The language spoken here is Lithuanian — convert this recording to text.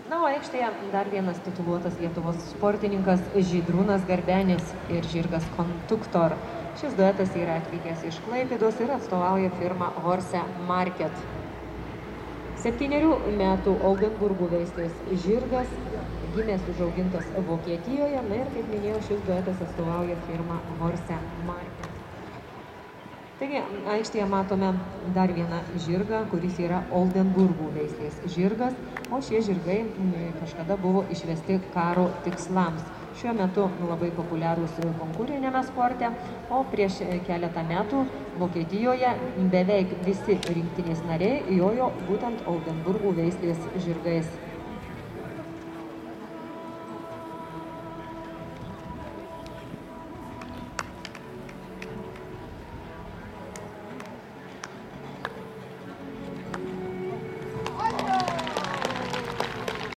Na, o aikštėje dar vienas tituluotas Lietuvos sportininkas Žydrūnas Garbenis ir žirgas Conductor. Šis duetas yra atvykęs iš Klaipėdos ir atstovauja firmą Horse Market. 7 metų Oldenburgų veislės žirgas, gimęs užaugintas Vokietijoje, na ir kaip minėjau, šis duetas atstovauja firmą Horse Market. Taigi, aikštėje matome dar vieną žirgą, kuris yra Oldenburgų veislės žirgas, o šie žirgai kažkada buvo išvesti karo tikslams. Šiuo metu labai populiarūs konkurenčiame sporte, o prieš keletą metų Vokietijoje beveik visi rinktinės nariai jojo būtent Oldenburgų veislės žirgais.